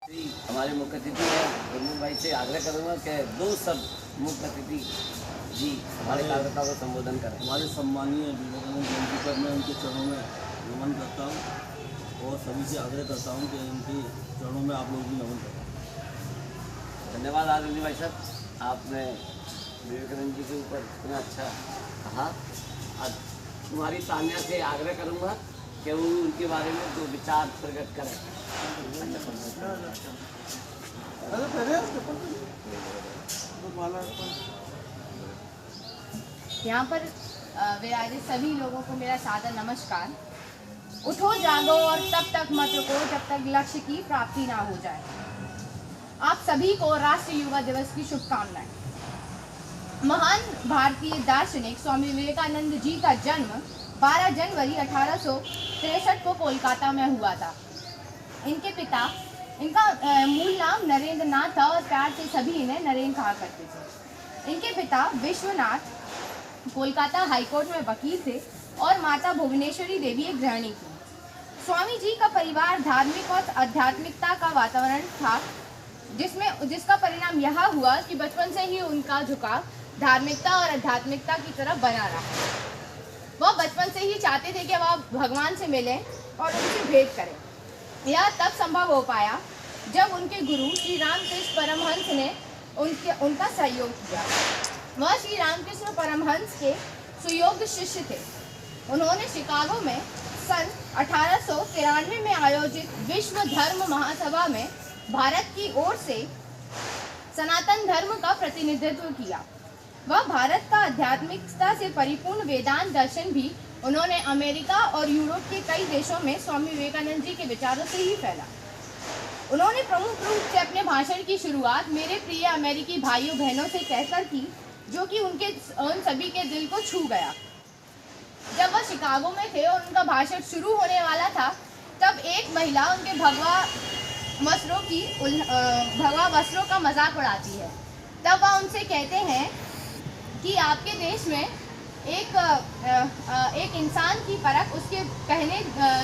हमारे मुख्य अतिथि हैं गुरमीत भाई से आग्रह करूँगा कि दो शब्द मुख्य अतिथि जी हमारे कार्यकर्ताओं को संबोधन करें। हमारे सम्मानीय विवेकानंद जयंती पर मैं उनके चरणों में नमन करता हूँ और सभी से आग्रह करता हूँ कि उनके चरणों में आप लोग भी नमन करें। धन्यवाद आनंदी भाई साहब, आपने विवेकानंद जी के ऊपर इतना अच्छा कहा। अब तुम्हारी तान्या से आग्रह करूँगा कि वो उनके बारे में दो विचार प्रकट करें। यहाँ पर विराजित सभी लोगों को मेरा सादर नमस्कार। उठो जागो और तब तक मत रुको जब तक लक्ष्य की प्राप्ति ना हो जाए। आप सभी को राष्ट्रीय युवा दिवस की शुभकामनाएं। महान भारतीय दार्शनिक स्वामी विवेकानंद जी का जन्म 12 जनवरी 1863 को कोलकाता में हुआ था। इनका मूल नाम नरेंद्र नाथ था और प्यार से सभी इन्हें नरेंद्र कहा करते थे। इनके पिता विश्वनाथ कोलकाता हाईकोर्ट में वकील थे और माता भुवनेश्वरी देवी एक गृहिणी थी। स्वामी जी का परिवार धार्मिक और आध्यात्मिकता का वातावरण था, जिसका परिणाम यह हुआ कि बचपन से ही उनका झुकाव धार्मिकता और आध्यात्मिकता की तरफ बना रहा। वह बचपन से ही चाहते थे कि वह भगवान से मिलें और उनसे भेंट करें। यह तब संभव हो पाया जब उनके गुरु श्री रामकृष्ण परमहंस ने उनका सहयोग किया। वह श्री रामकृष्ण परमहंस के सुयोग्य शिष्य थे। उन्होंने शिकागो में सन 1893 में आयोजित विश्व धर्म महासभा में भारत की ओर से सनातन धर्म का प्रतिनिधित्व किया। वह भारत का आध्यात्मिकता से परिपूर्ण वेदांत दर्शन भी उन्होंने अमेरिका और यूरोप के कई देशों में स्वामी विवेकानंद जी के विचारों से ही फैला। उन्होंने प्रमुख रूप से अपने भाषण की शुरुआत मेरे प्रिय अमेरिकी भाइयों बहनों से कहकर की, जो कि उन सभी के दिल को छू गया। जब वह शिकागो में थे और उनका भाषण शुरू होने वाला था, तब एक महिला उनके भगवा वस्त्रों का मजाक उड़ाती है। तब वह उनसे कहते हैं कि आपके देश में एक इंसान की परख उसके पहने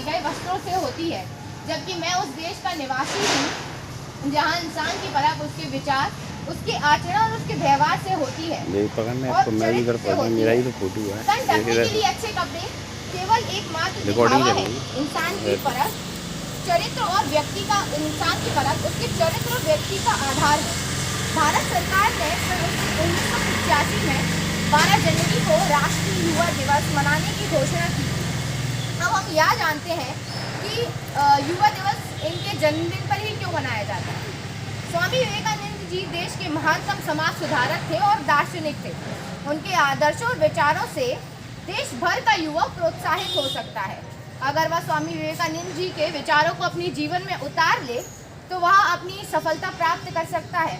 गए वस्त्रों से होती है, जबकि मैं उस देश का निवासी हूँ जहाँ इंसान की परख उसके विचार, उसके आचरण और उसके व्यवहार से होती है। और चरित्र से होती है। तन ढकने के लिए अच्छे कपड़े केवल एकमात्र दिखावा है। इंसान की परख चरित्र और व्यक्ति का, इंसान की परख उसके चरित्र और व्यक्ति का आधार है। भारत सरकार ने 1985 में 12 जनवरी को राष्ट्रीय युवा दिवस मनाने की घोषणा की। अब हम यह जानते हैं कि युवा दिवस इनके जन्मदिन पर ही क्यों मनाया जाता है। स्वामी विवेकानंद जी देश के महानतम समाज सुधारक थे और दार्शनिक थे। उनके आदर्शों और विचारों से देश भर का युवा प्रोत्साहित हो सकता है। अगर वह स्वामी विवेकानंद जी के विचारों को अपने जीवन में उतार ले तो वह अपनी सफलता प्राप्त कर सकता है।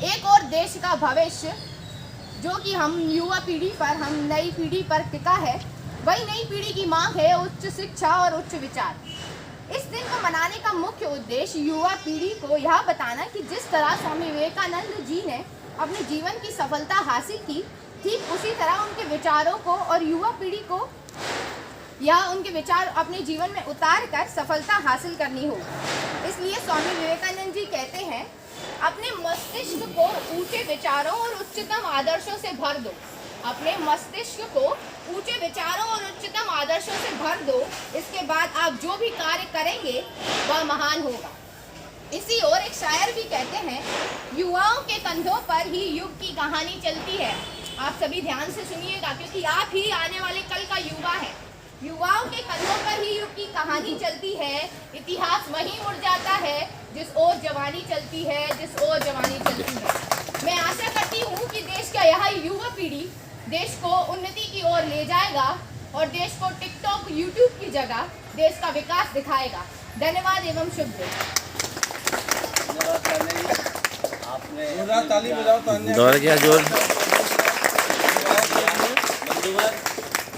एक और देश का भविष्य जो कि हम युवा पीढ़ी पर, हम नई पीढ़ी पर टिका है, वही नई पीढ़ी की मांग है उच्च शिक्षा और उच्च विचार। इस दिन को मनाने का मुख्य उद्देश्य युवा पीढ़ी को यह बताना कि जिस तरह स्वामी विवेकानंद जी ने अपने जीवन की सफलता हासिल की, ठीक उसी तरह उनके विचारों को और युवा पीढ़ी को या उनके विचार अपने जीवन में उतार कर सफलता हासिल करनी होगी। इसलिए स्वामी विवेकानंद जी कहते हैं, अपने मस्तिष्क को ऊंचे विचारों और उच्चतम आदर्शों से भर दो। अपने मस्तिष्क को ऊंचे विचारों और उच्चतम आदर्शों से भर दो। इसके बाद आप जो भी कार्य करेंगे वह महान होगा। इसी ओर एक शायर भी कहते हैं, युवाओं के कंधों पर ही युग की कहानी चलती है। आप सभी ध्यान से सुनिएगा, क्योंकि आप ही आने वाले कल का युवा है। युवाओं के कंधों पर ही युग की कहानी चलती है। इतिहास वहीं मुड़ जाता है जिस ओर जवानी चलती है, जिस ओर जवानी चलती है। मैं आशा करती हूँ कि देश का यह युवा पीढ़ी देश को उन्नति की ओर ले जाएगा और देश को टिकटॉक, यूट्यूब की जगह देश का विकास दिखाएगा। धन्यवाद एवं शुभ दिन।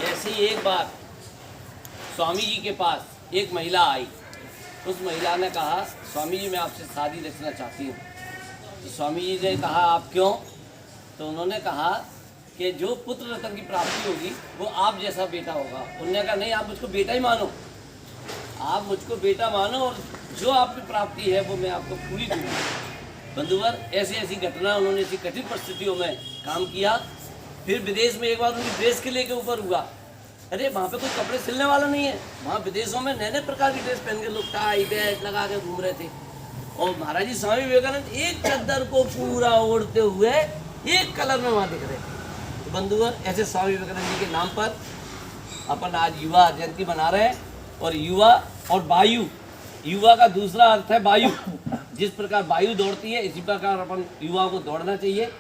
ऐसी एक बार स्वामी जी के पास एक महिला आई। उस महिला ने कहा, स्वामी जी मैं आपसे शादी रचना चाहती हूँ। तो स्वामी जी ने कहा, आप क्यों? तो उन्होंने कहा कि जो पुत्र रत्न की प्राप्ति होगी वो आप जैसा बेटा होगा। उन्होंने कहा नहीं, आप मुझको बेटा ही मानो, आप मुझको बेटा मानो और जो आपकी प्राप्ति है वो मैं आपको पूरी दूंगा। बंधुवर, ऐसी ऐसी घटना उन्होंने ऐसी कठिन परिस्थितियों में काम किया। फिर विदेश में एक बार उनकी ड्रेस के लेके ऊपर हुआ। अरे वहाँ पे कोई कपड़े सिलने वाला नहीं है। वहाँ विदेशों में नए नए प्रकार की ड्रेस पहन के लोग टाई बैट लगा के घूम रहे थे। और महाराज जी स्वामी विवेकानंद एक चद्दर को पूरा ओढ़ते हुए एक कलर में वहाँ दिख रहे थे। तो बंधुवर, ऐसे स्वामी विवेकानंद जी के नाम पर अपन आज युवा जयंती मना रहे हैं। और युवा और वायु, युवा का दूसरा अर्थ है वायु। जिस प्रकार वायु दौड़ती है, इसी प्रकार अपन युवाओं को दौड़ना चाहिए।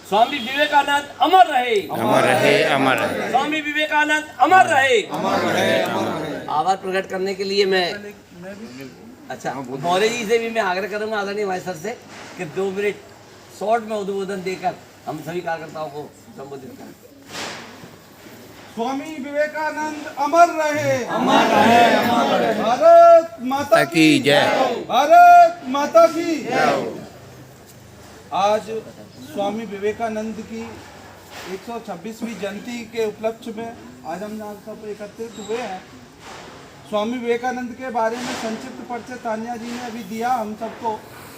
स्वामी विवेकानंद अमर रहे, अमर रहे, अमर रहे। स्वामी विवेकानंद अमर रहे, अमर रहे, अमर रहे। आभार प्रकट करने के लिए मैं अच्छा मौर्य जी से भी मैं आग्रह करूंगा, आदरणीय भाई सर से, कि 2 मिनट शॉर्ट में उद्बोधन देकर हम सभी कार्यकर्ताओं को संबोधित करें। स्वामी विवेकानंद अमर रहे, अमर रहे, अमर रहे। भारत माता की जय। भारत माता की जय। आज स्वामी विवेकानंद की 126वीं जयंती के उपलक्ष्य में आज हम यहाँ सब एकत्रित हुए हैं। स्वामी विवेकानंद के बारे में संक्षिप्त परिचय तान्या जी ने अभी दिया हम सबको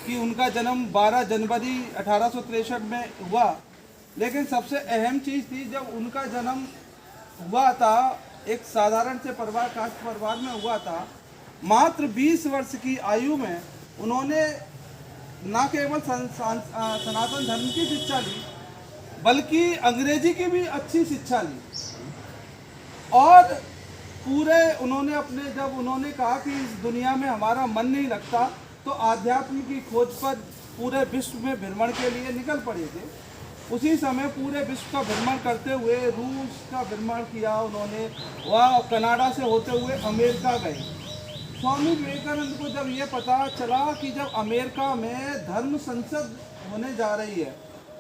कि उनका जन्म 12 जनवरी 1863 में हुआ। लेकिन सबसे अहम चीज़ थी, जब उनका जन्म हुआ था एक साधारण से परिवार, कास्ट परिवार में हुआ था। मात्र 20 वर्ष की आयु में उन्होंने न केवल सनातन धर्म की शिक्षा ली, बल्कि अंग्रेजी की भी अच्छी शिक्षा ली। और पूरे उन्होंने जब उन्होंने कहा कि इस दुनिया में हमारा मन नहीं लगता, तो आध्यात्म की खोज पर पूरे विश्व में भ्रमण के लिए निकल पड़े थे। उसी समय पूरे विश्व का भ्रमण करते हुए रूस का भ्रमण किया उन्होंने, वह कनाडा से होते हुए अमेरिका गए। स्वामी विवेकानंद को जब ये पता चला कि जब अमेरिका में धर्म संसद होने जा रही है,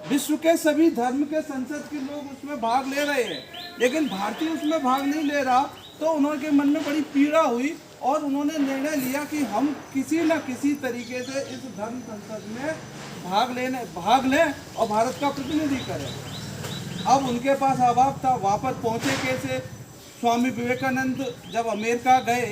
विश्व के सभी धर्म के संसद के लोग उसमें भाग ले रहे हैं, लेकिन भारतीय उसमें भाग नहीं ले रहा, तो उनके मन में बड़ी पीड़ा हुई और उन्होंने निर्णय लिया कि हम किसी न किसी तरीके से इस धर्म संसद में भाग लें और भारत का प्रतिनिधि करें। अब उनके पास अभाव था, वहाँ पर पहुँचे कैसे। स्वामी विवेकानंद जब अमेरिका गए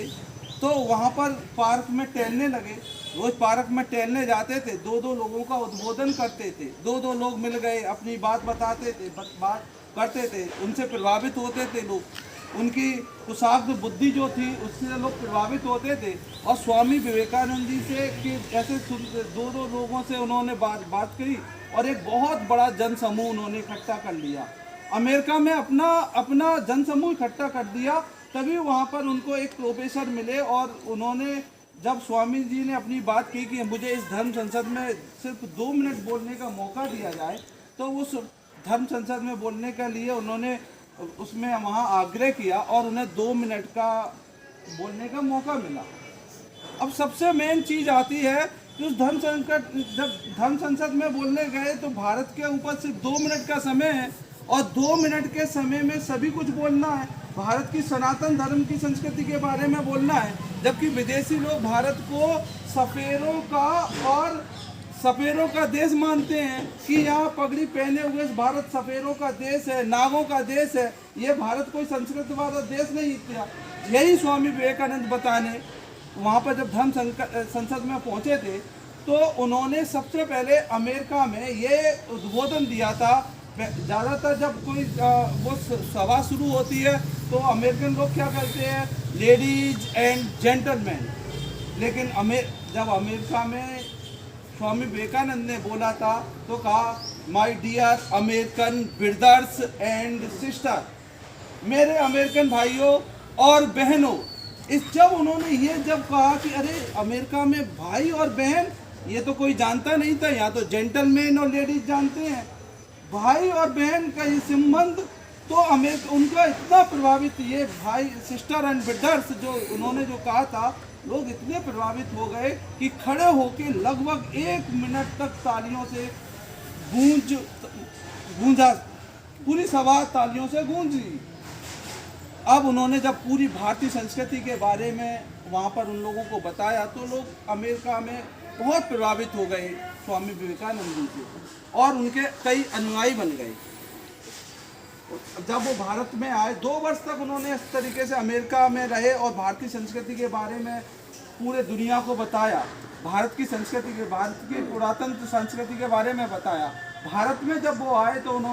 तो वहाँ पर पार्क में टहलने लगे। रोज पार्क में टहलने जाते थे, 2-2 लोगों का उद्बोधन करते थे। 2-2 लोग मिल गए, अपनी बात बताते थे, बात करते थे, उनसे प्रभावित होते थे लोग। उनकी कुशाग्र बुद्धि जो थी उससे लोग प्रभावित होते थे। और स्वामी विवेकानंद जी से कि ऐसे 2-2 लोगों से उन्होंने बात करी और एक बहुत बड़ा जनसमूह उन्होंने इकट्ठा कर लिया। अमेरिका में अपना जनसमूह इकट्ठा कर दिया। तभी वहाँ पर उनको एक प्रोफेसर मिले और उन्होंने जब स्वामी जी ने अपनी बात की कि मुझे इस धर्म संसद में सिर्फ 2 मिनट बोलने का मौका दिया जाए, तो उस धर्म संसद में बोलने के लिए उन्होंने उसमें वहाँ आग्रह किया और उन्हें 2 मिनट का बोलने का मौका मिला। अब सबसे मेन चीज़ आती है कि उस जब धर्म संसद में बोलने गए तो भारत के ऊपर सिर्फ 2 मिनट का समय है और 2 मिनट के समय में सभी कुछ बोलना है। भारत की सनातन धर्म की संस्कृति के बारे में बोलना है, जबकि विदेशी लोग भारत को सफेरों का देश मानते हैं कि यहाँ पगड़ी पहने हुए भारत सफेरों का देश है, नागों का देश है। ये भारत कोई संस्कृत वाला देश नहीं था। यही स्वामी विवेकानंद बताने वहाँ पर जब धर्म संसद में पहुँचे थे तो उन्होंने सबसे पहले अमेरिका में ये उद्बोधन दिया था। ज़्यादातर जब कोई वो सभा शुरू होती है तो अमेरिकन लोग क्या करते हैं, लेडीज एंड जेंटलमैन। लेकिन जब अमेरिका में स्वामी विवेकानंद ने बोला था तो कहा, my dear American brothers and sister, मेरे अमेरिकन भाइयों और बहनों। जब उन्होंने ये कहा कि अरे अमेरिका में भाई और बहन, ये तो कोई जानता नहीं था, यहाँ तो जेंटलमैन और लेडीज जानते हैं। भाई और बहन का ये संबंध तो उनका इतना प्रभावित, ये भाई सिस्टर एंड ब्रदर्स जो उन्होंने कहा था, लोग इतने प्रभावित हो गए कि खड़े होकर लगभग 1 मिनट तक तालियों से गूंजा, पूरी सभा तालियों से गूंजी। अब उन्होंने जब पूरी भारतीय संस्कृति के बारे में वहाँ पर उन लोगों को बताया तो लोग अमेरिका में बहुत प्रभावित हो गए स्वामी विवेकानंद जी से और उनके कई अनुयायी बन गए। जब वो भारत में आए 2 वर्ष तक उन्होंने इस तरीके से अमेरिका में रहे और भारतीय संस्कृति के बारे में पूरे दुनिया को बताया, भारत की पुरातन संस्कृति के बारे में बताया। भारत में जब वो आए तो उन्होंने